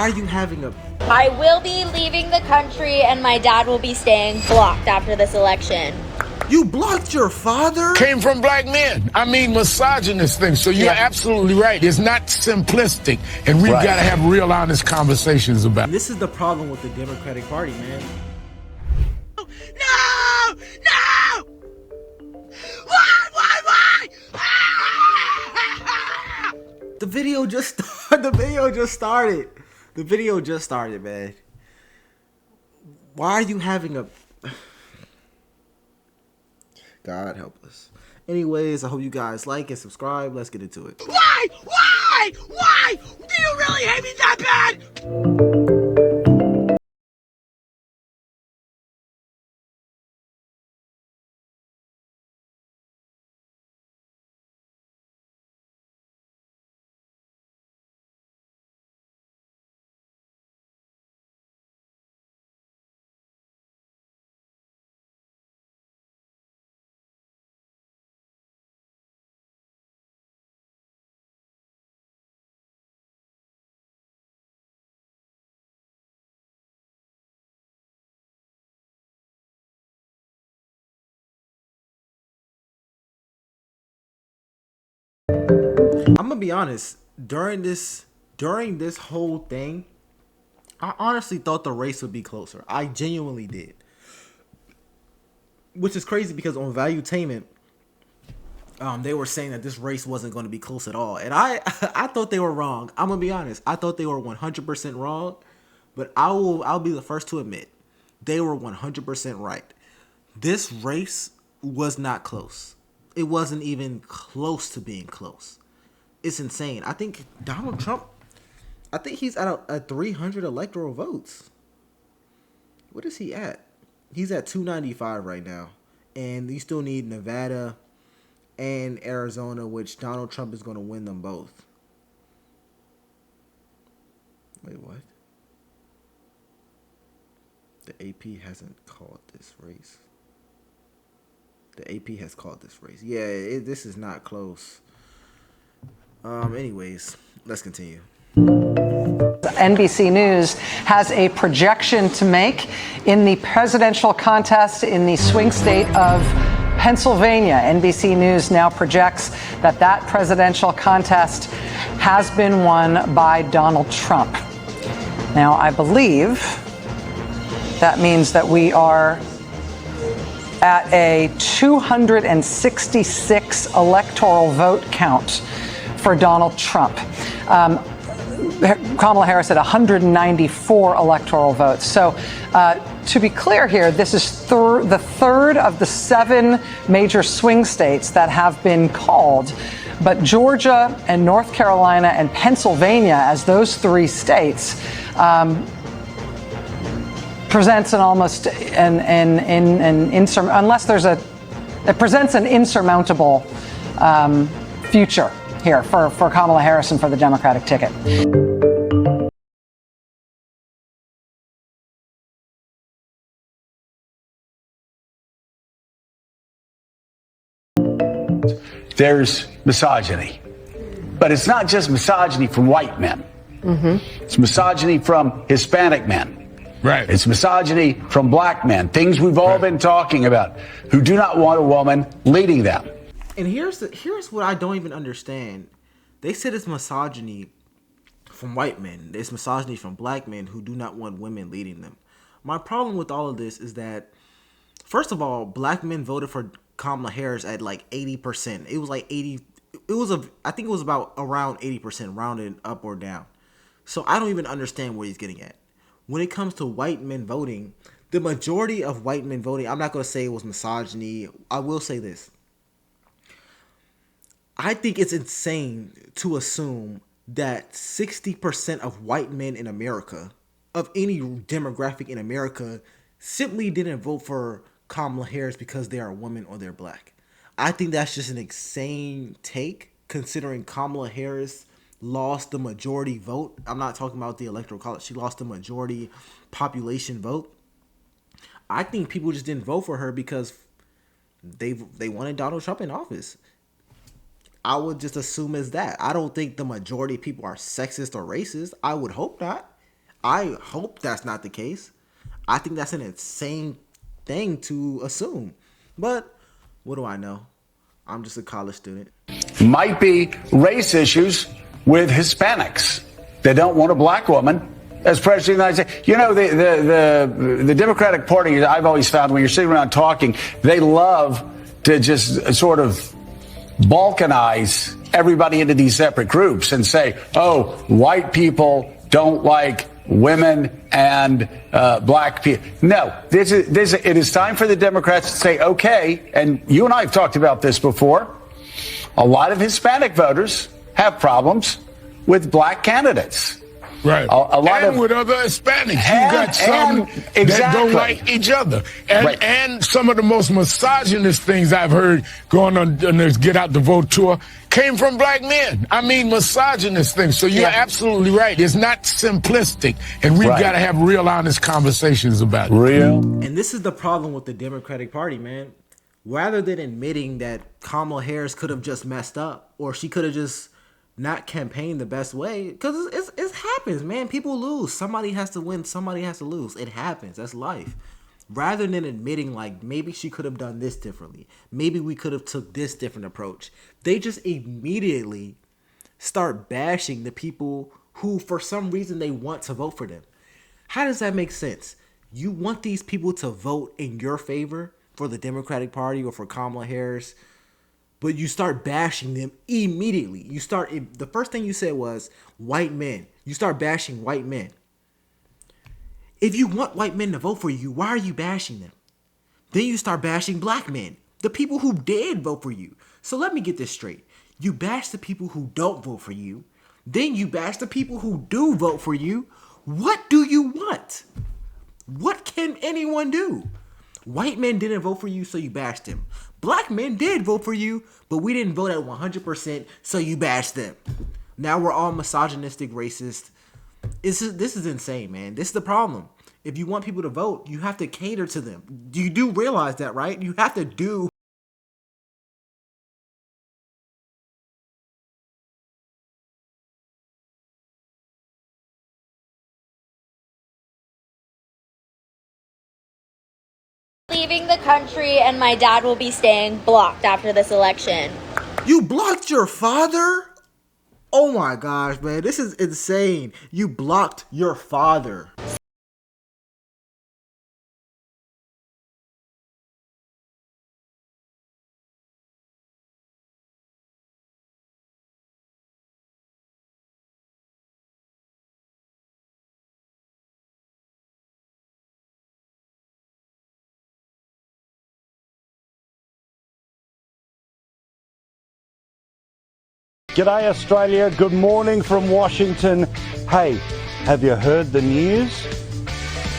are you having a... I will be leaving the country and my dad will be staying blocked after this election. You blocked your father? Came from black men. I mean, misogynist things. So you're absolutely right. It's not simplistic. And we've got to have real honest conversations about it. And this is the problem with the Democratic Party, man. No! No! Why? The video just started. The video just started, man. Why are you having a... God help us. Anyways, I hope you guys like and subscribe. Let's get into it. Why? Do you really hate me that bad? I'm gonna be honest. During this whole thing, I honestly thought the race would be closer. I genuinely did. Which is crazy because on Valuetainment, they were saying that this race wasn't going to be close at all, and I thought they were wrong. I'm gonna be honest. I thought they were 100% wrong, but I'll be the first to admit they were 100% right. This race was not close. It wasn't even close to being close. It's insane. I think Donald Trump, I think he's at 300 electoral votes. What is he at? He's at 295 right now. And you still need Nevada and Arizona, which Donald Trump is going to win them both. Wait, what? The AP hasn't called this race. The AP has called this race. Yeah, this is not close. Anyways, let's continue. NBC News has a projection to make in the presidential contest in the swing state of Pennsylvania. NBC News now projects that that presidential contest has been won by Donald Trump. Now, I believe that means that we are at a 266 electoral vote count for Donald Trump. Kamala Harris had 194 electoral votes. So to be clear here, this is the third of the 7 major swing states that have been called. But Georgia and North Carolina and Pennsylvania, as those 3 states, presents an almost unless there's it presents an insurmountable future here for Kamala Harris and for the Democratic ticket. There's misogyny, but it's not just misogyny from white men. It's misogyny from Hispanic men. Right. It's misogyny from black men, things we've all been talking about, who do not want a woman leading them. And here's what I don't even understand. They said it's misogyny from white men. It's misogyny from black men who do not want women leading them. My problem with all of this is that, first of all, black men voted for Kamala Harris at like 80%. It was like 80. I think it was about around 80%, rounded up or down. So I don't even understand where he's getting at. When it comes to white men voting, the majority of white men voting, I'm not going to say it was misogyny. I will say this. I think it's insane to assume that 60% of white men in America, of any demographic in America, simply didn't vote for Kamala Harris because they are a woman or they're black. I think that's just an insane take, considering Kamala Harris lost the majority vote. I'm not talking about the electoral college. She lost the majority population vote. I think people just didn't vote for her because they wanted Donald Trump in office. I would just assume as that. I don't think the majority of people are sexist or racist. I would hope not. I hope that's not the case. I think that's an insane thing to assume. But what do I know? I'm just a college student. Might be race issues with Hispanics. They don't want a black woman as president of the United States. You know, the Democratic Party, I've always found when you're sitting around talking, they love to just sort of balkanize everybody into these separate groups and say, oh, white people don't like women and black people. No, it is time for the Democrats to say, okay, and you and I have talked about this before, a lot of Hispanic voters have problems with black candidates. Right. A lot and of, with other Hispanics. You got some that don't like each other. And some of the most misogynist things I've heard going on this Get Out the Vote tour came from black men. I mean, misogynist things. So you're absolutely right. It's not simplistic. And we've got to have real honest conversations about it. And this is the problem with the Democratic Party, man. Rather than admitting that Kamala Harris could have just messed up or she could have just not campaign the best way, because it happens, man. People lose. Somebody has to win. Somebody has to lose. It happens. That's life. Rather than admitting, like, maybe she could have done this differently, maybe we could have took this different approach, they just immediately start bashing the people who, for some reason, they want to vote for them. How does that make sense? You want these people to vote in your favor for the Democratic Party or for Kamala Harris, but you start bashing them immediately. The first thing you said was white men. You start bashing white men. If you want white men to vote for you, why are you bashing them? Then you start bashing black men, the people who did vote for you. So let me get this straight. You bash the people who don't vote for you. Then you bash the people who do vote for you. What do you want? What can anyone do? White men didn't vote for you, so you bashed them. Black men did vote for you, but we didn't vote at 100%, so you bashed them. Now we're all misogynistic, racist. This is insane, man. This is the problem. If you want people to vote, you have to cater to them. You do realize that, right? You have to do. Leaving the country and my dad will be staying blocked after this election. You blocked your father? Oh my gosh, man. This is insane. You blocked your father. G'day Australia, good morning from Washington. Hey, have you heard the news?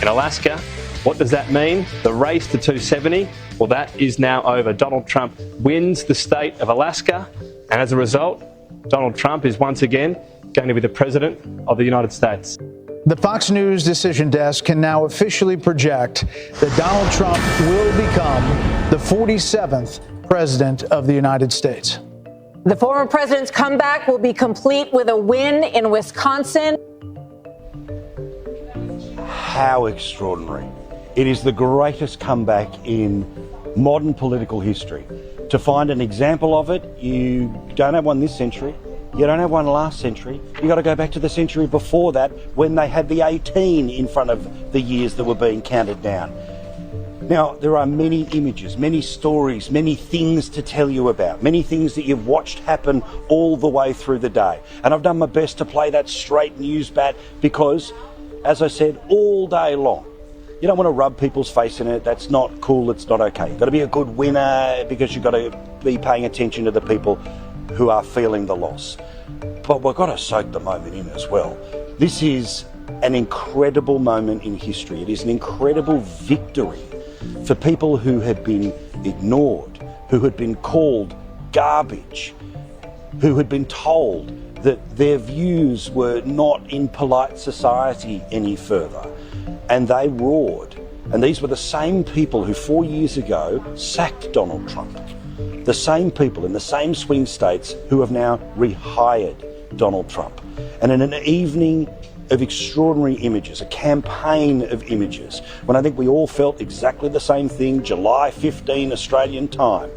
In Alaska, what does that mean? The race to 270, well, that is now over. Donald Trump wins the state of Alaska, and as a result, Donald Trump is once again going to be the president of the United States. The Fox News decision desk can now officially project that Donald Trump will become the 47th president of the United States. The former president's comeback will be complete with a win in Wisconsin. How extraordinary. It is the greatest comeback in modern political history. To find an example of it, you don't have one this century. You don't have one last century. You got to go back to the century before that when they had the 18 in front of the years that were being counted down. Now, there are many images, many stories, many things to tell you about, many things that you've watched happen all the way through the day. And I've done my best to play that straight news bat because, as I said, all day long, you don't want to rub people's face in it. That's not cool. It's not okay. You've got to be a good winner because you've got to be paying attention to the people who are feeling the loss. But we've got to soak the moment in as well. This is an incredible moment in history. It is an incredible victory for people who had been ignored, who had been called garbage, who had been told that their views were not in polite society any further. And they roared. And these were the same people who 4 years ago sacked Donald Trump. The same people in the same swing states who have now rehired Donald Trump. And in an evening of extraordinary images, a campaign of images, when I think we all felt exactly the same thing, July 15 Australian time,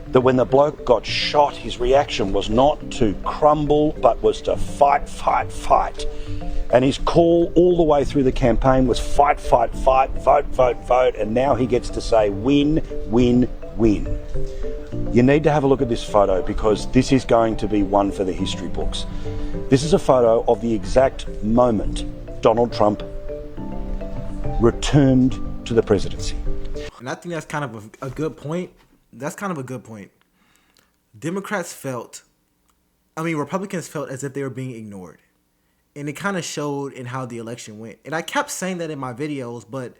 that when the bloke got shot, his reaction was not to crumble, but was to fight, fight, fight. And his call all the way through the campaign was fight, fight, fight, vote, vote, vote, and now he gets to say win, win, win. You need to have a look at this photo because this is going to be one for the history books. This is a photo of the exact moment Donald Trump returned to the presidency. And I think that's kind of a good point. That's kind of a good point. Republicans felt as if they were being ignored. And it kind of showed in how the election went. And I kept saying that in my videos, but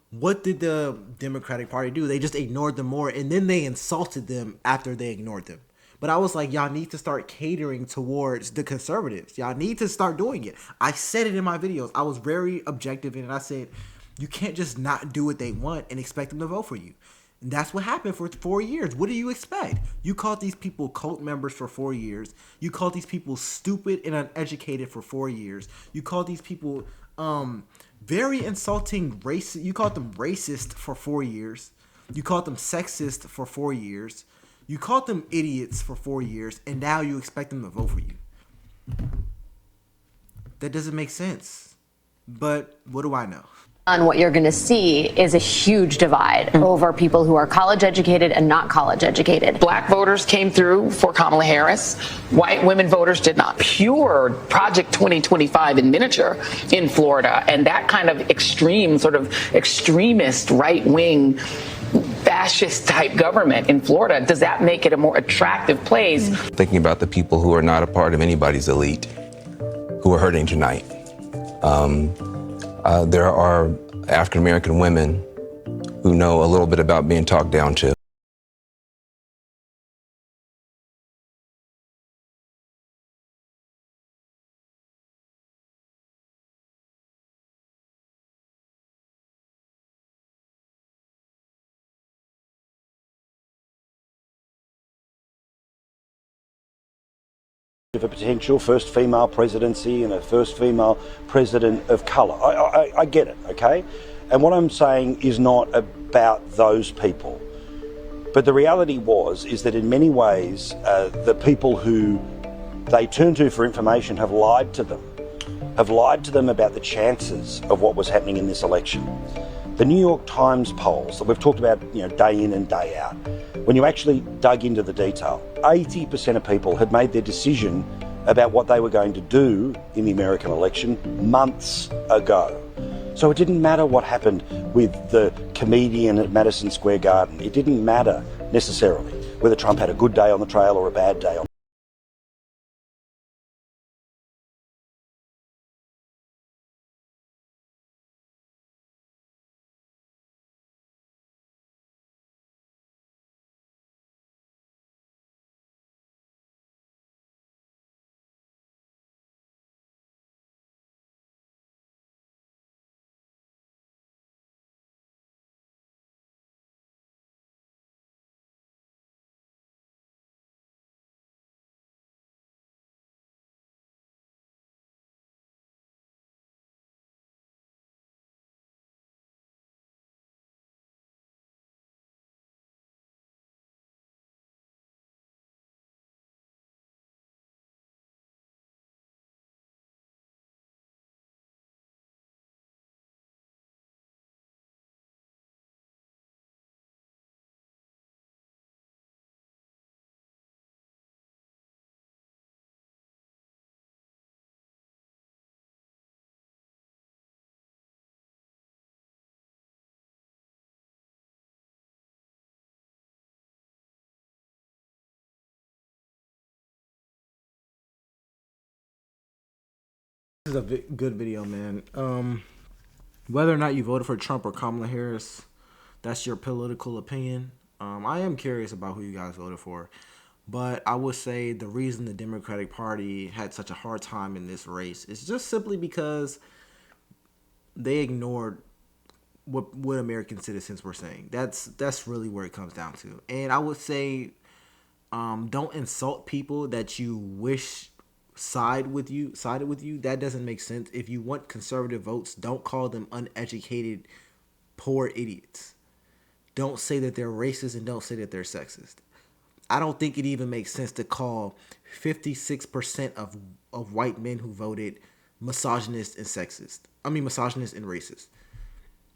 what did the Democratic Party do? They just ignored them more, and then they insulted them after they ignored them. But I was like, y'all need to start catering towards the conservatives. Y'all need to start doing it. I said it in my videos. I was very objective in it. I said, you can't just not do what they want and expect them to vote for you. And that's what happened for 4 years. What do you expect? You called these people cult members for 4 years. You called these people stupid and uneducated for 4 years. You called these people very insulting racist. You called them racist for 4 years. You called them sexist for 4 years. You called them idiots for 4 years. And now you expect them to vote for you. That doesn't make sense. But what do I know? And what you're going to see is a huge divide over people who are college educated and not college educated. Black voters came through for Kamala Harris. White women voters did not. Pure Project 2025 in miniature in Florida. And that kind of extreme, sort of extremist right-wing fascist type government in Florida, does that make it a more attractive place? Thinking about the people who are not a part of anybody's elite, who are hurting tonight. There are African-American women who know a little bit about being talked down to. Of a potential first female presidency and a first female president of colour. I get it, okay? And what I'm saying is not about those people. But the reality is that in many ways, the people who they turn to for information have lied to them about the chances of what was happening in this election. The New York Times polls that we've talked about, day in and day out, when you actually dug into the detail, 80% of people had made their decision about what they were going to do in the American election months ago. So it didn't matter what happened with the comedian at Madison Square Garden. It didn't matter necessarily whether Trump had a good day on the trail or a bad day on. This is a good video, man. Whether or not you voted for Trump or Kamala Harris, that's your political opinion. I am curious about who you guys voted for. But I would say the reason the Democratic Party had such a hard time in this race is just simply because they ignored what American citizens were saying. That's really where it comes down to. And I would say don't insult people that you wish sided with you, that doesn't make sense. If you want conservative votes, don't call them uneducated, poor idiots. Don't say that they're racist and don't say that they're sexist. I don't think it even makes sense to call 56% of white men who voted misogynist and sexist. I mean misogynist and racist.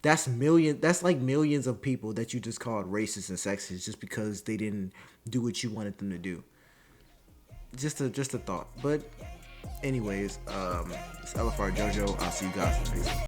That's like millions of people that you just called racist and sexist just because they didn't do what you wanted them to do. Just a thought. But anyways, it's LFR Jojo. I'll see you guys next time.